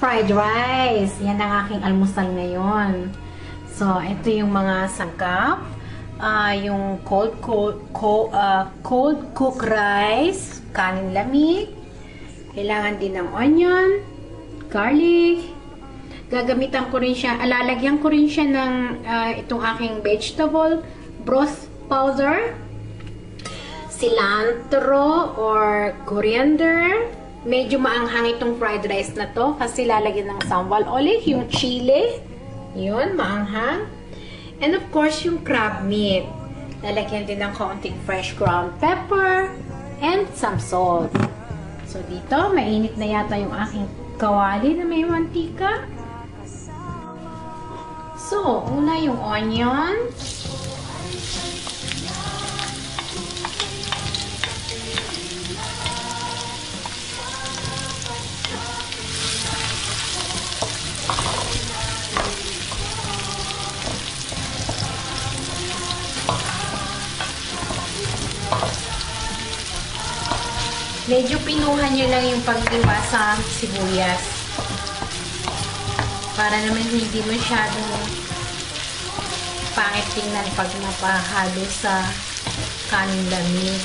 fried rice. Yan ang aking almusal ngayon. So, ito yung mga sangkap. Yung cold cooked rice, kanin lamig. Kailangan din ng onion, garlic. Gagamitan ko rin siya, lalagyan ko rin siya ng itong aking vegetable broth powder, cilantro or coriander. Medyo maanghang itong fried rice na to kasi lalagyan ng sambal olive, yung chili. Yun, maanghang. And of course, yung crab meat. Lalagyan din ng kaunting fresh ground pepper and some salt. So, dito, mainit na yata yung aking kawali na may mantika. So, una yung onion. Medyo pinuhan nyo lang yung pagdiwa sa sibuyas. Para naman hindi masyadong pangit tingnan pag napahalo sa kanin lamig.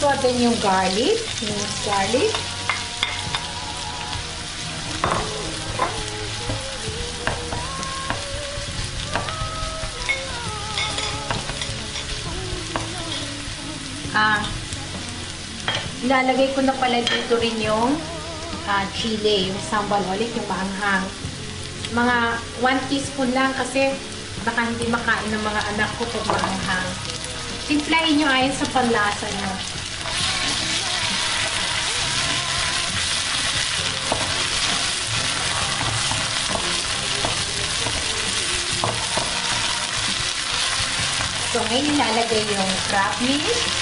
So, then yung garlic. Minced garlic. Ilalagay ko na pala dito rin yung chili, yung sambal olive, yung maanghang. Mga 1 teaspoon lang kasi baka hindi makain ng mga anak ko pag maanghang. Timplahin nyo ayon sa panlasa nyo. So, ngayon ilalagay yung crab meat.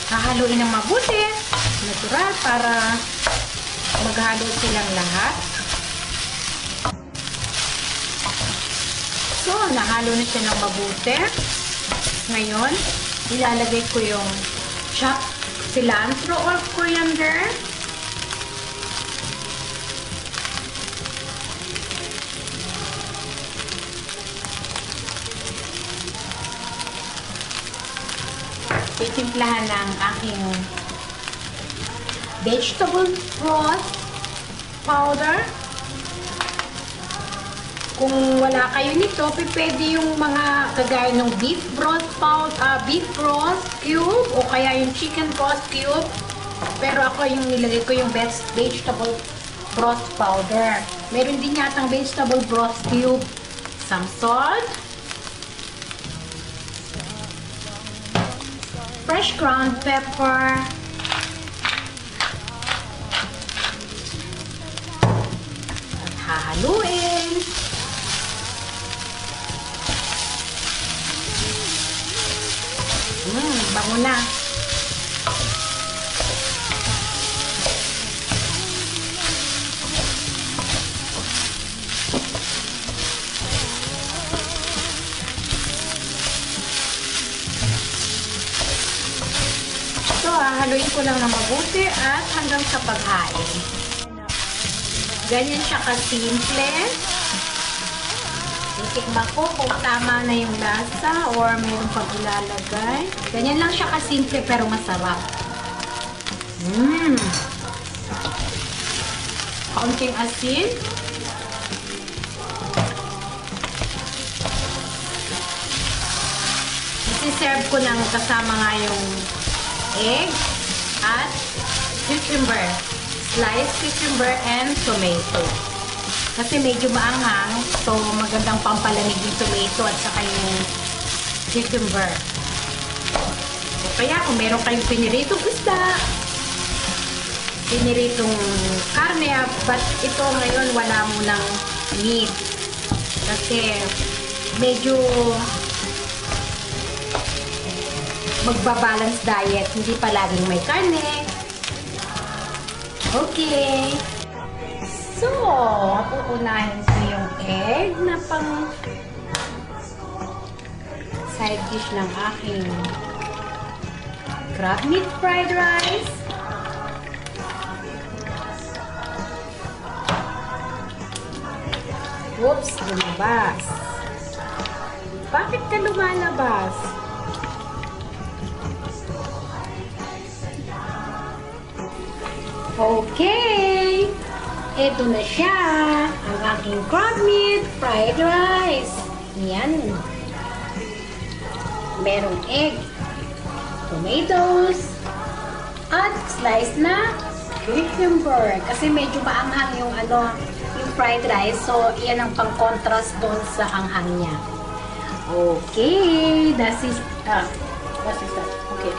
Hahaluin ng mabuti, natural, para maghalo silang lahat. So, nahalo na siya ng mabuti. Ngayon, ilalagay ko yung chopped cilantro or coriander. Titimplahan ng aking vegetable broth powder. Kung wala kayo nito, pwede yung mga kagaya ng beef broth cube o kaya yung chicken broth cube. Pero ako yung nilagay ko yung vegetable broth powder. Meron din yatang vegetable broth cube. Some salt. Fresh ground pepper. At hahaluin. Bango na. So, haluin ko lang na mabuti at hanggang sa paghain. Ganyan siya kasimple. Titikman ko kung tama na yung lasa or mayroon pang ilalagay. Ganyan lang siya kasimple pero masarap. Kaunting asin. Isi-serve ko ng kasama nga yung egg at cucumber. Sliced cucumber and tomato. Kasi medyo maanghang, so magandang pampalamig yung tomato at saka yung cucumber. O kaya kung meron kayong piniritong isda, piniritong karne, but ito ngayon wala mo ng meat. Kasi medyo magbabalance diet. Hindi palaging may karne. Okay. So, uunahin ko yung egg na pang side dish ng aking crab meat fried rice. Whoops, lumabas. Bakit ka lumalabas? Okay! Ito na siya, ang aking crab meat fried rice. Yan. Merong egg, tomatoes, at slice na cucumber. Kasi medyo maanghang yung yung fried rice. So, yan ang pang-contrast doon sa anghang niya. Okay. What is that? Okay.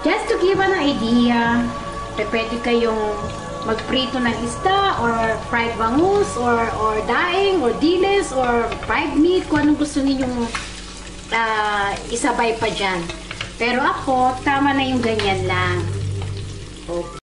Just to give an idea, pwede kayong magprito ng isda or fried bangus or daing or dilis or fried meat, kung anong gusto ninyong isabay pa dyan. Pero ako, tama na yung ganyan lang. Okay.